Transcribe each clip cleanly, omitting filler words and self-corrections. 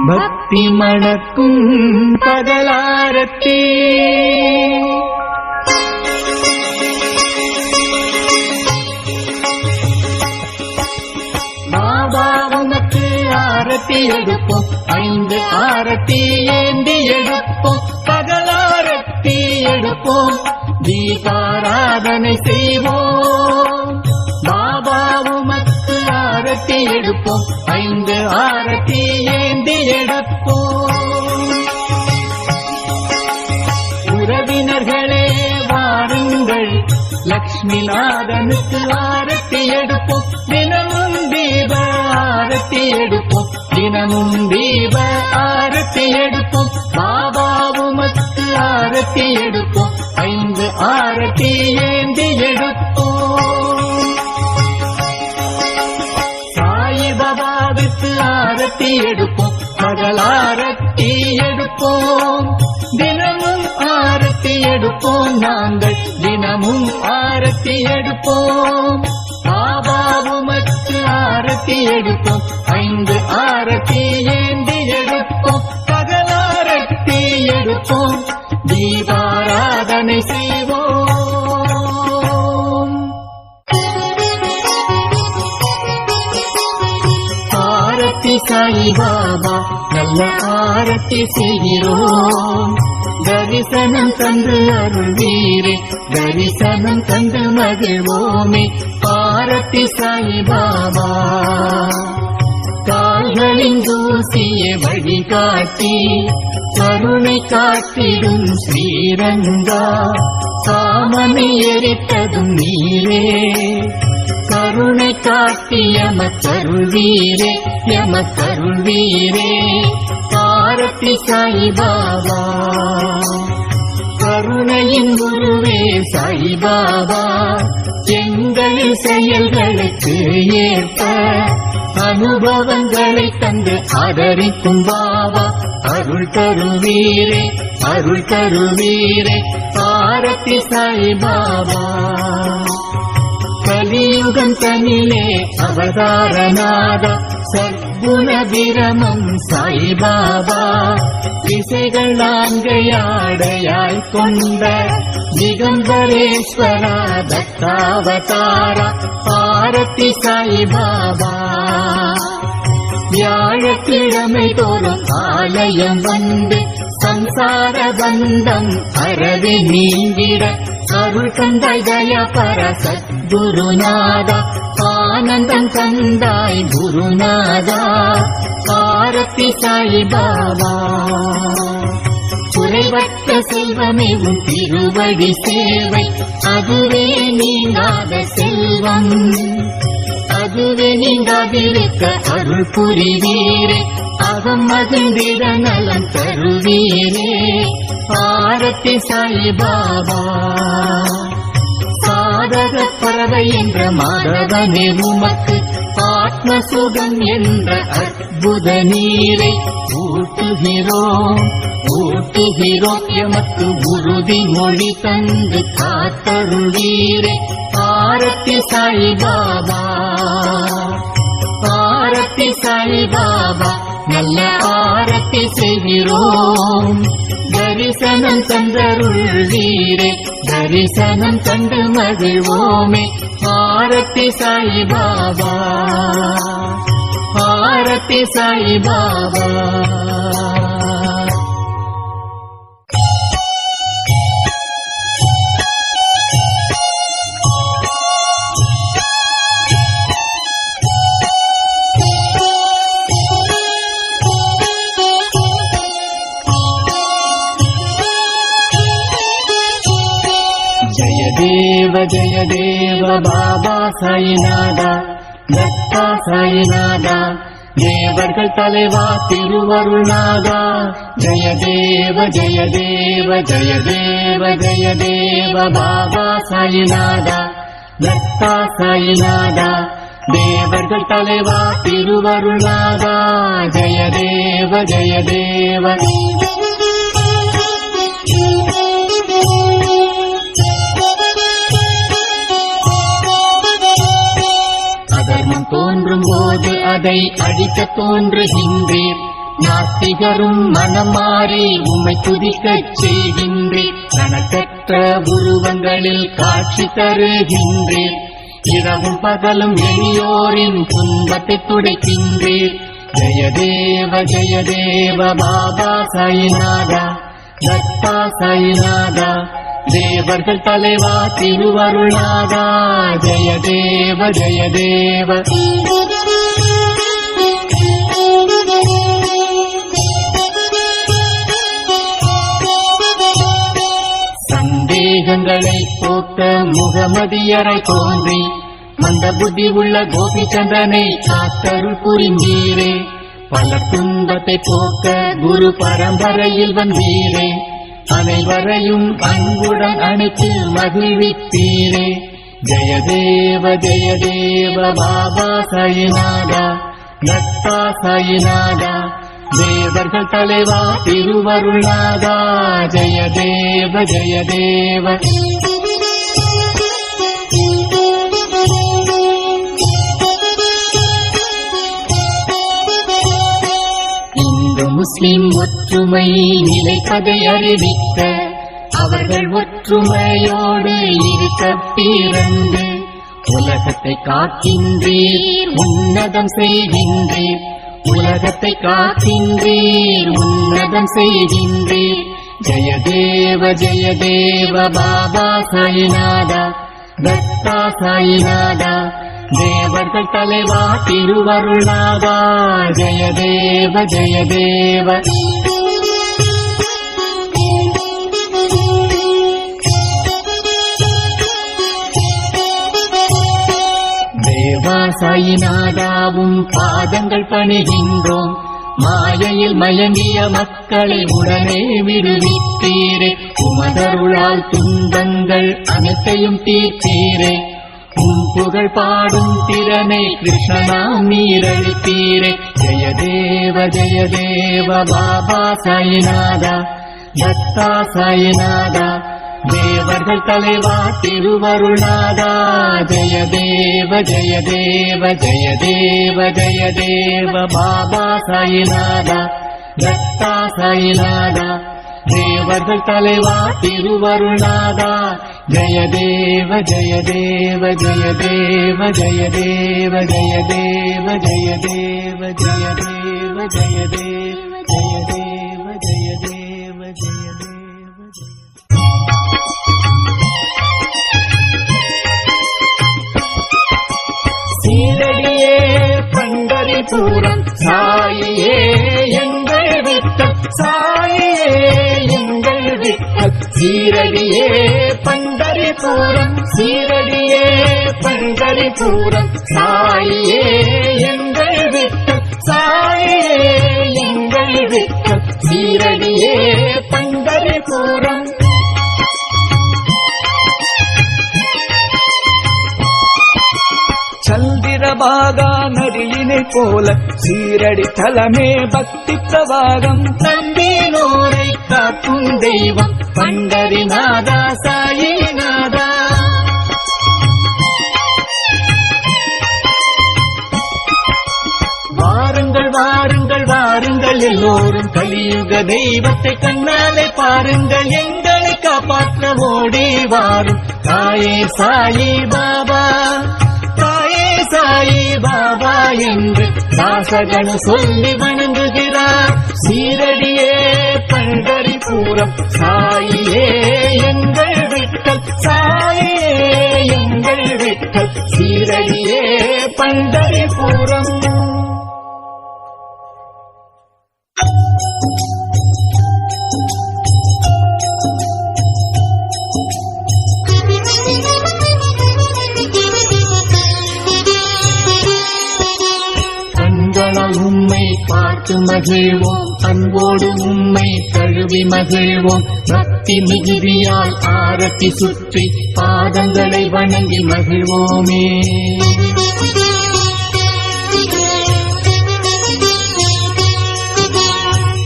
பக்தி மணக்கும் பகலாரத்தி. பாபா உனக்கு ஆரத்தி எடுப்போம், 5 ஆரத்தி ஏந்தி எடுப்போம், பகலாரத்தி எடுப்போம், தீபாராதனை செய்வோம். பாபா உமக்கு ஆரத்தி எடுப்போம், 5 ஆரத்தி ஏந்தி எடுப்போம். உறவினர்களே வாருங்கள், லக்ஷ்மிநாதனுக்கு ஆரத்தி எடுப்போம், தினமும் தீப ஆரத்தி எடுப்போம், தினமும் தீப ஆரத்தி எடுப்போம். பாபா உமக்கு ஆரத்தி எடுப்போம், 5 ஆரத்தி ஏந்தி எடுப்போம். சாயிபாபாவுக்கு ஆரத்தி எடுப்போம், பகலாரத்தி எடுப்போம், தினமும் ஆரத்தி எடுப்போம், நாங்கள் தினமும் ஆரத்தி எடுப்போம். பாபா உமக்கு ஆரத்தி எடுப்போம், 5 ஆரத்தி ஏந்தி எடுப்போம், பகலாரத்தி எடுப்போம், தீபாராதனை செய்வோம். ஆரத்தி சாயிபாபா நல்ல ஆரத்தி செய்கிறோம், தரிசனம் தந்து அருள்வீரே, தரிசனம் தந்து மகிழ்வோமே. ஆரத்தி சாயிபாபா கால்களின் தூசிய வழிகாட்டி கருணை காட்டிடும் ஸ்ரீரங்கா, காமனை எரித்ததும் நீரே, கருணை காட்டி எமக்கருள்வீரே, எமக்கருள்வீரே. ஆரத்தி சாயிபாபா கருணையின் குருவே சாயிபாபா, எங்களின் செயல்களுக்கு ஏற்ப அனுபவங்களை தந்து ஆதரிக்கும் பாபா, அருள் தருவீரே, அருள் தருவீரே. ஆரத்தி சாயிபாபா கலியுகம் தனிலே அவதாரநாதா, சத்குண விரமம் சாயிபாபா, திசைகள் 4 ஆடையாய் கொண்ட திகம்பரேஸ்வரா தத்தாவதாரா. ஆரத்தி சாயிபாபா வியாழக்கிழமை தோறும் ஆலயம் வந்து சம்சார பந்தம் அறவே நீங்கிட அருள் தந்தாய் தயா பர சத்குருநாதா, ஆனந்தம் தந்தாய் குருநாதா. ஆரத்தி சாயிபாபா குறைவற்ற செல்வமே உன் திருவடி சேவை, அதுவே நீங்காத செல்வம், அதுவே நீங்காதிருக்க அருள் புரிவீரே, அகம் மகிழ்ந்திட நலம் தருவீரே. ஆரத்தி சாயிபாபா சாதக பறவை என்ற மாதவனே உமக்கு ஆத்மசுகம் என்ற அற்புத நீரை ஊட்டுகிறோம், ஊட்டுகிறோம், எமக்கு உறுதி மொழி தந்து காத்தருளீரே. ஆரத்தி சாயிபாபா ஆரத்தி சாயிபாபா நல்ல ஆரத்தி செய்கிறோம், தரிசனம் தந்தருள்வீரே, தரிசனம் கண்டு மகிழ்வோமே. ஆரத்தி சாயிபாபா ஆரத்தி சாயிபாபா. जय देव बाबा साईनादा, दत्ता साईनादा, தேவர்கள் தலைவா திருவருள்நாதா. ஜய தேவ ஜய தேவ ஜய தேவ ஜய தேவ பாபா சாயிநாதா, தத்தா சாயிநாதா, தேவர்கள் தலைவா திருவருள்நாதா. ஜய தேவ ஜய தேவ. தோன்றும் போது அதை அழிக்க தோன்றுகின்றீர், நாத்திகரும் மனம் மாறி உம்மை துதிக்கச் செய்கின்றீர். கணக்கற்ற உருவங்களில் காட்சி தருகின்றீர். இரவும் பகலும் எளியோரின் துன்பத்தை துடைக்கின்றீர். ஜெய தேவ பாபா சாயிநாதா, தத்தா சாயிநாதா, தேவர்கள் தலைவா திருவருளாதா. ஜெய தேவ சந்தேகங்களை போக்க முகமதியரை தோன்றி மந்த புத்தி உள்ள கோபிச்சந்திரனை காத்தருள் புரிந்தீரே. பல துன்பத்தை போக்க குரு பரம்பரையில் வந்தீரே. அனைவரையும் அன்புடன் அணைத்து மகிழ்வித்தீரே. ஜெய தேவ பாபா சாயிநாதா, தத்தா சாயிநாதா, தேவர்கள் தலைவா திருவருளாதா. ஜெய தேவ முஸ்லிம் ஒற்றுமை நிலைப்பதை அறிவிக்க அவர்கள் ஒற்றுமையோடு இருக்க பிறந்து உலகத்தை காக்கின்றீர், உன்னதம் செய்கின்றீர். உலகத்தை காக்கின்றீர், உன்னதம் செய்கின்றீர். ஜெய தேவ பாபா சாயிநாதா, தத்தா சாயிநாதா, தேவர்கள் தலைவா திருவருளாதா. ஜெய தேவ தேவா சாயிநாதாவும் பாதங்கள் பணிகின்றோம். மாயையில் மயங்கிய மக்களை உடனே விடுவித்தீரே. உமதருளால் துன்பங்கள் அனைத்தையும் தீர்த்தீரே. உம் புகழ் பாடும் திறனை கிருஷ்ணனாம் நீரழித்தீரே. ஜெய தேவ பாபா சாயிநாதா, தத்தா சாயிநாதா, தேவர்கள் தலைவா திருவருளாதா. ஜெய தேவ பாபா சாயிநாதா, தத்தா சாயிநாதா, தேவர்கள் தலைவா திருவருளாதா. ஜெய தேவ ஜெய தேவ ஜெய தேவ ஜெய தேவ ஜெய தேவ ஜெய தேவ ஜெய தேவ ஜெய தேவ ஜெய தேவ ஜெய தேவ ஜெய தேவ ஜெய. சீரடியே பண்டரிபுரம் சாயியே எங்கள் விட்டல், சாயியே எங்கள் விட்டல். சீரடியே பண்டரிபுரம், சீரடியே பண்டரிபுரம், சாயியே எங்கள் விட்டல், சாயியே எங்கள் விட்டல். சீரடியே பண்டரிபுரம். சந்திரபாகா நதியினை போல சீரடி தலமே பக்தி பிரவாகம். தந்தினோரை காக்கும் தெய்வம் பண்டரிநாதா சாயிநாதா. வாருங்கள் வாருங்கள் வாருங்கள் எல்லோரும் கலியுக தெய்வத்தை கண்ணாலே பாருங்கள். எங்களை காப்பாற்ற ஓடி வாரும் தாயே சாயி பாபா, சாயி பாபா என்று தாசகனு சொல்லி வணங்குகிறார். சீரடியே பண்டரிபுரம், சாயியே எங்கள் விட்டல், சாயியே எங்கள் விட்டல். சீரடியே பண்டரிபுரம். உம்மை பார்த்து மகிழ்வோம், அன்போடு உம்மை தழுவி மகிழ்வோம். பக்தி மிகுதியால் ஆரத்தி சுற்றி பாதங்களை வணங்கி மகிழ்வோமே.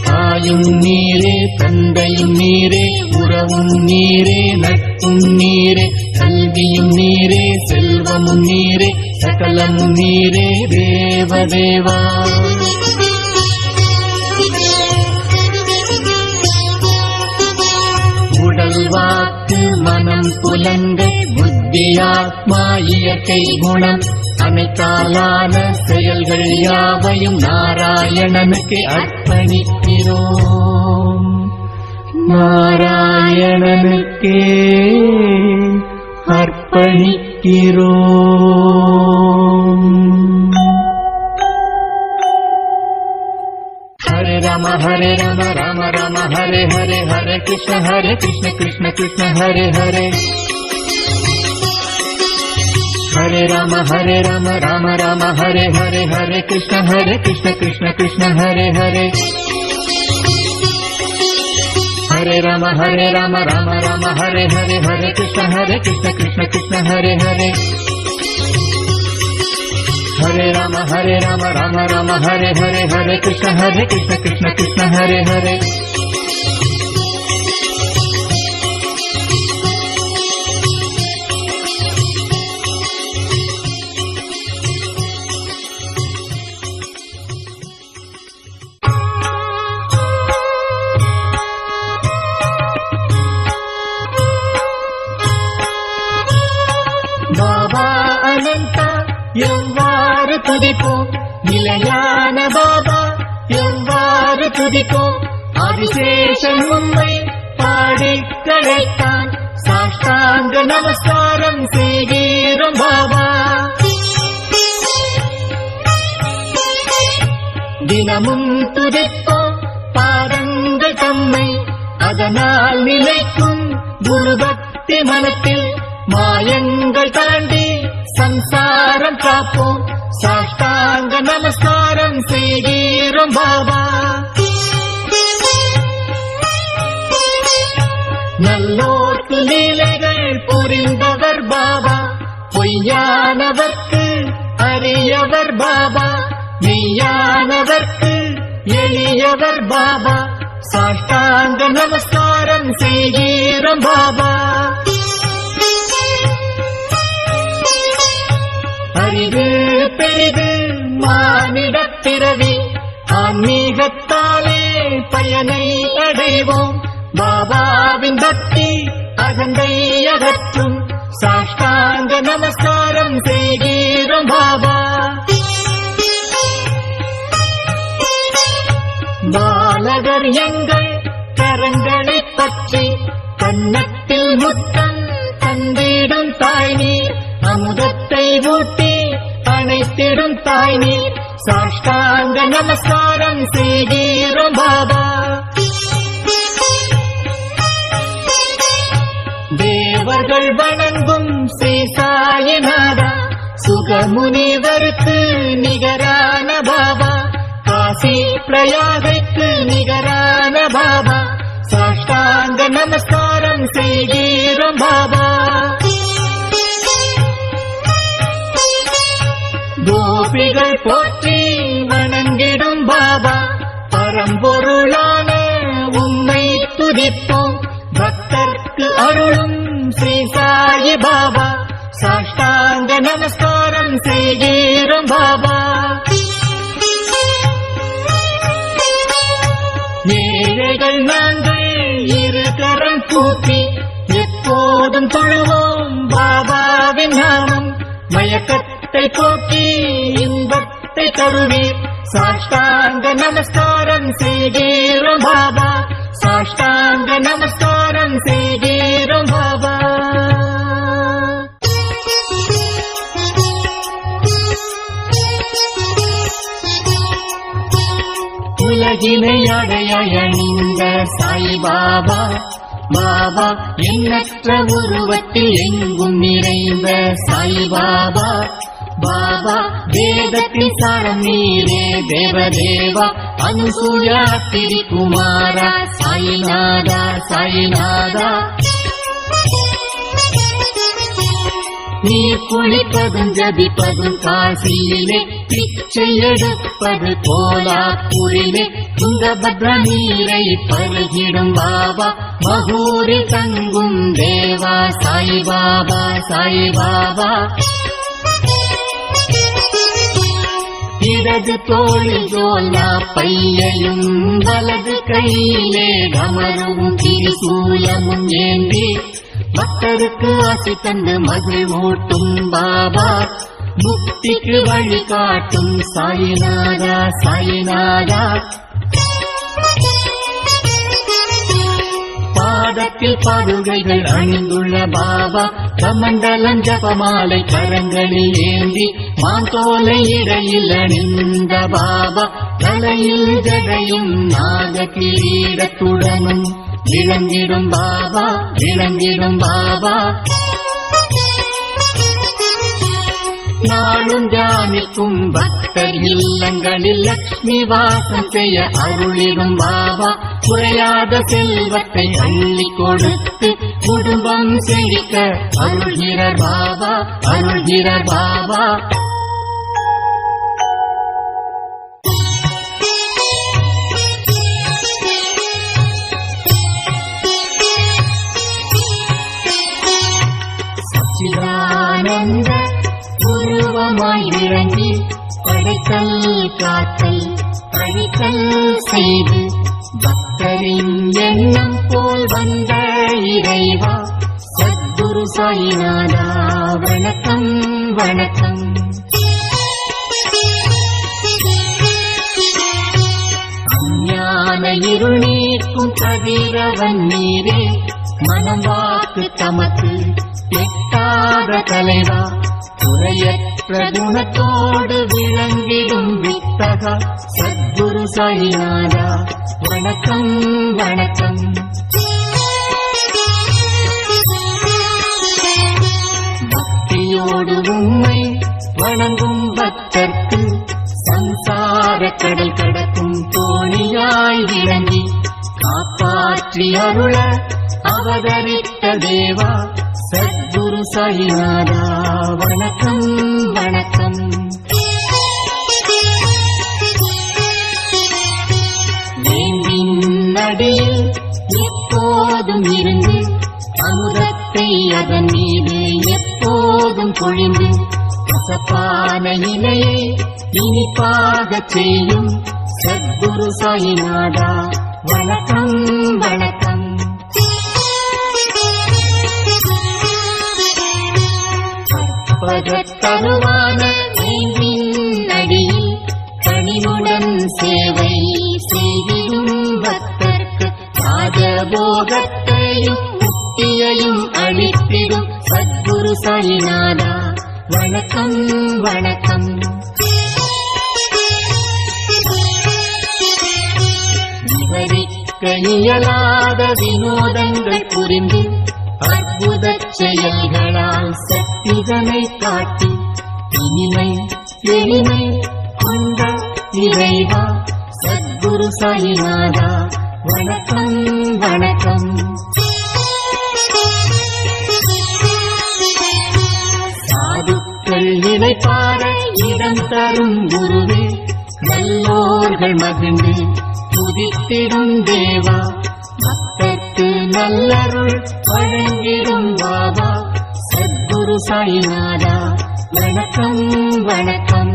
தாயும் நீரே, தந்தையும் நீரே, உறவும் நீரே, நட்பும் நீரே, கல்வியும் நீரே, செல்வமும் நீரே, சகலமும் நீரே. தேவதேவா புலன்கள் புத்தி ஆத்மா இயற்கை குணம் அனைத்தாலான செயல்கள் யாவையும் நாராயணனுக்கு அர்ப்பணிக்கிறோம். நாராயணனுக்கே அர்ப்பணிக்கிறோம். ஹரே ராம ராம ராம ஹரே ஹரே ஹரே கிருஷ்ண கிருஷ்ண கிருஷ்ண ஹரே ஹரே ஹரே ராம ராம ராம ஹரே ஹரே ஹரே கிருஷ்ண கிருஷ்ண கிருஷ்ண ஹரே ஹரே ஹரே ராம ராம ராம ஹரே ஹரே ஹரே கிருஷ்ண கிருஷ்ண கிருஷ்ண ஹரே ஹரே ஹரே ராம ராம ராம ஹரே ஹரே ஹரே கிருஷ்ண கிருஷ்ண கிருஷ்ண ஹரே ஹரே பாபா அனந்தா எவ்வாறு துதிப்போம், நிலையான பாபா எவ்வாறு துதிப்போம், ஆதிசேஷன் உம்மை பாடி கழைத்தான், சாஷ்டாங்க நமஸ்காரம் செய்கிறோம் பாபா. தினமும் துதிப்போம் பாதங்கள் தம்மை, அதனால் நிலைக்கும் குரு பக்தி மனத்தில், மாயங்கள் தாண்டி சம்சாரம் காப்போம், சாஷ்டாங்க நமஸ்காரம் செய்கிறோம் பாபா. நல்லோர்க்கு லீலைகள் புரிந்தவர் பாபா, பொய்யானவர்க்கு அறியவர் பாபா, மெய்யானவர்க்கு எளியவர் பாபா, சாஷ்டாங்க நமஸ்காரம் செய்கிறோம் பாபா. அறிவு பெரிது மானிடப் பிறவி, ஆன்மீகத்தாலே பயனை அடைவோம், பாபாவின் பக்தி அகந்தை அகற்றும், சாஷ்டாங்க நமஸ்காரம் செய்கிறோம் பாபா. பாலகர் எங்கள் கரங்களைப் பற்றி கன்னத்தில் முத்தம் தந்திடும் தாய் நீர், அமுதத்தை ஊட்டி அணைத்திடும் தாய் நீர், சாஷ்டாங்க நமஸ்காரம் செய்கிறோம் பாபா. தேவர்கள் வணங்கும் சேசாயநாதா, சுகமுனிவருக்கு நிகரான பாபா, காசி பிரயாகைக்கு நிகரான பாபா, சாஷ்டாங்க நமஸ்காரம் செய்கிறோம் பாபா. கோபிகள் போற்றி வணங்கிடும் பாபா, பரம்பொருளான உம்மை துதிப்போம், பக்தர்க்கு அருளும் ஸ்ரீ சாயி பாபா, சாஷ்டாங்க நமஸ்காரம் செய்கிறோம் பாபா. ஏழைகள் நாங்கள் இருகரம் கூப்பி எப்போதும் தொழுவோம் பாபாவின் நாமம், மயக்கத்தை போக்கி இன்பத்தை தருவீர், சாஷ்டாங்க நமஸ்காரம் செய்கிறோம் பாபா, சாஷ்டாங்க நமஸ்காரம் செய்கிறோம் பாபா. உலகினை அடைய அணிந்த சாய் பாபா, பாபா எண்ணற்ற உருவத்தில் எங்கும் நிறைந்த சாய் பாபா, பாபா வேதத்தின் சாரம் நீரே தேவதேவா, அனுசூயா திரிகுமாரா, சாயிநாதா சாயிநாதா. நீர் குளிப்பதும் ஜபிப்பதும் காசியிலே, பிச்சை எடுப்பது கோலாப்பூரிலே, துங்கபத்ர நீரை பருகிடும் பாபா, மகூரில் தங்கும் தேவா சாய் பாபா சாய் பாபா. இடது தோளில் ஜோலா பையையும், வலது கையிலே கமரும் திரிசூலமும் ஏந்தி, பக்தருக்கு ஆசை தந்து மகிழ்வூட்டும் பாபா, முக்திக்கு வழி காட்டும் சாயிநாதா சாயிநாதா. பாதத்தில் பாதுகைகள் அணிந்துள்ள பாபா, கமண்டலம் ஜபமாலை கரங்களில் ஏந்தி மாந்தோலை இடையில் அணிந்த பாபா, தலையில் ஜடையும் நாக கிரீடத்துடனும் விளங்கிடும் பாபா விளங்கிடும் பாபா. நாளும் தியானிக்கும் பக்தர் இல்லங்களில் லட்சுமி வாசம் செய்ய அருளிடும் பாபா, குறையாத செல்வத்தை அள்ளி கொடுத்து குடும்பம் செழிக்க அருள்கிறார் பாபா அருள்கிறார் பாபா. சச்சிதானந்த உருவமாய் விளங்கி படைத்தல் காத்தல் பழித்தல் செய்து பக்தரின் எண்ணம் போல் வந்த இறைவா, சத்குரு சாயிநாதா வணக்கம் வணக்கம். அஞ்ஞான இருள் நீக்கும் கதிரவன் நீரே, மனம் வாக்கு தமக்கு எட்டாத தலைவா, குறையற்ற குணத்தோடு விளங்கிடும் வித்தகா, சத்குரு சாயிநாதா வணக்கம் வணக்கம். பக்தியோடு உம்மை வணங்கும் பக்தர்க்கு சம்சார கடல் கடக்கும் தோணியாய் விளங்கி காப்பாற்றி அருள அவதரித்த தேவா, சத்குரு சாயிநாதா வணக்கம் வணக்கம். வேண்டின் நடியில் எப்போதும் இருந்து அமுதத்தை அதன் மீது எப்போதும் பொழிந்து கசப்பான இலையை இனிப்பாக செய்யும் சத்குரு சாயிநாதா வணக்கம் வணக்கம். பகத்தருவான நடியில் கனிவுடன் சேவை செய்திடும் பக்தர்க்கு ராஜபோகத்தையும் முக்தியையும் அளித்திடும் சத்குரு சாயிநாதா வணக்கம் வணக்கம். விவரிக்க இயலாத வினோதங்கள் புரிந்து அற்புத செயல்களால் சக்திகளை காட்டி இனிமை எளிமை கொண்ட இறைவா, சத்குரு சாயிநாதா வணக்கம் வணக்கம். சாதுக்கள் நிலைப்பார இடம் தரும் குருவே, நல்லோர்கள் மகிழ்ந்து துதித்திடும் தேவா, பக்தர்க்கு நல்லருள் வழங்கிடும் பாபா, சத்குரு சாயிநாதா வணக்கம் வணக்கம்.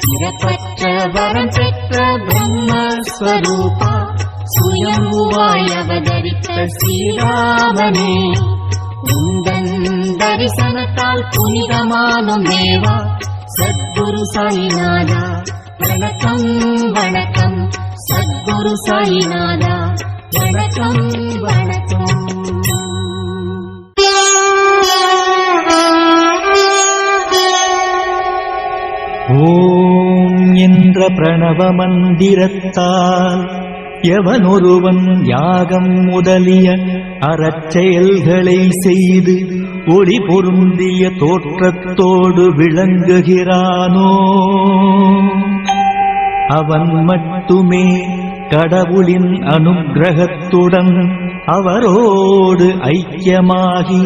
பிறப்பற்ற வரம் பெற்ற பிரம்மஸ்வரூபா, சுயம்புவாய் அவதரித்த ஸ்ரீராமனே, உந்தன் தரிசனத்தால் புனிதமானும் தேவா, சத்குரு சாயிநாதா வணக்கம் வணக்கம். சத்குரு சாயிநாதா வணக்கம் வணக்கம். ஓம் என்ற பிரணவ மந்திரத்தால் எவனொருவன் யாகம் முதலிய அறச்செயல்களை செய்து ஒளி பொருந்திய தோற்றத்தோடு விளங்குகிறானோ, அவன் மட்டுமே கடவுளின் அனுக்கிரகத்துடன் அவரோடு ஐக்கியமாகி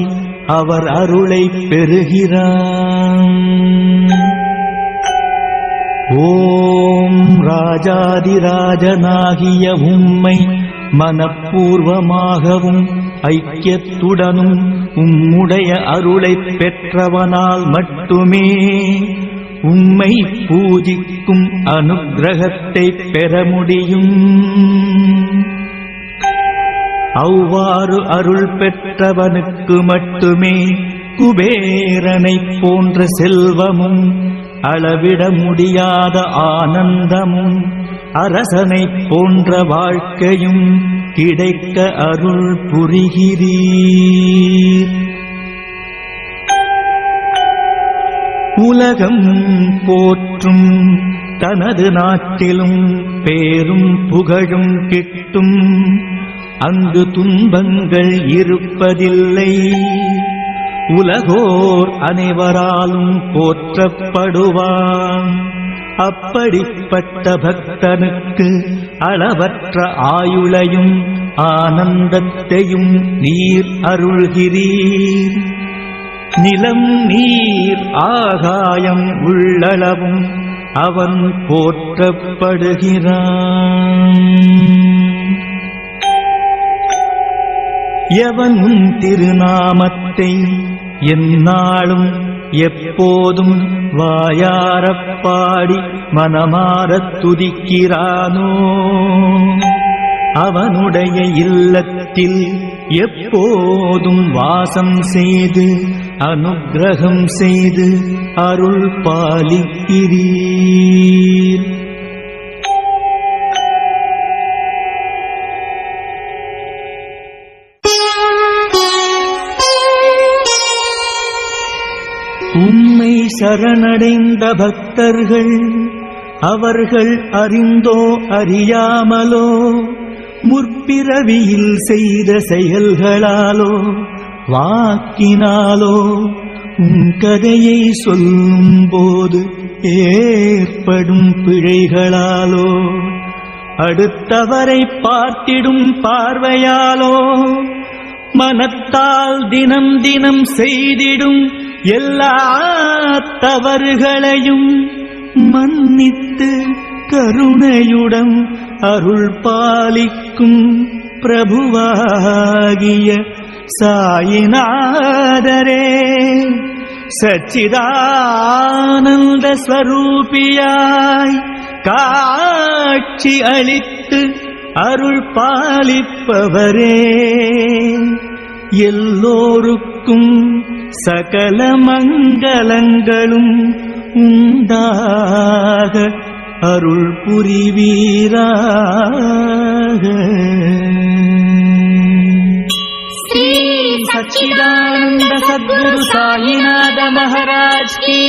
அவர் அருளை பெறுகிறான். ஓம் ராஜாதிராஜனாகிய உம்மை மனப்பூர்வமாகவும் ஐக்கியத்துடனும் உம்முடைய அருளை பெற்றவனால் மட்டுமே உம்மை பூஜிக்கும் அனுக்கிரகத்தை பெற முடியும். அவ்வாறு அருள் பெற்றவனுக்கு மட்டுமே குபேரனைப் போன்ற செல்வமும் அளவிட முடியாத ஆனந்தமும் அரசனைப் போன்ற வாழ்க்கையும் கிடைக்க அருள் புரிகிறீர். உலகம் போற்றும் தனது நாட்டிலும் பேரும் புகழும் கிட்டும். அங்கு துன்பங்கள் இருப்பதில்லை. உலகோர் அனைவராலும் போற்றப்படுவான். அப்படிப்பட்ட பக்தனுக்கு அளவற்ற ஆயுளையும் ஆனந்தத்தையும் நீர் அருள்கிறீர். நிலம் நீர் ஆகாயம் உள்ளளவும் அவன் போற்றப்படுகிறான். எவனும் திருநாமத்தை எந்நாளும் எப்போதும் வாயாரப் பாடி மனமாரத் துதிக்கிறானோ அவனுடைய இல்லத்தில் எப்போதும் வாசம் செய்து அனுக்கிரகம் செய்து அருள் பாலிக்கிறீர். உம்மை சரணடைந்த பக்தர்கள் அவர்கள் அறிந்தோ அறியாமலோ முற்பிறவியில் செய்த செயல்களாலோ வாக்கினாலோ உம் கதையை சொல்லும்போது ஏற்படும் பிழைகளாலோ அடுத்தவரை பார்த்திடும் பார்வையாலோ மனத்தால் தினம் தினம் செய்திடும் எல்லா தவறுகளையும் மன்னித்து கருணையுடன் அருள் பாலிக்கும் பிரபுவாகிய சாயிநாதரே, சச்சிதானந்த ஸ்வரூபியாய் காட்சி அளித்து அருள் பாலிப்பவரே, எல்லோருக்கும் சகல மங்களங்களும் உண்டாக அருள் புரிவீராக. ஸ்ரீ சச்சிதானந்த சத்குரு சாயிநாத மகாராஜ் கி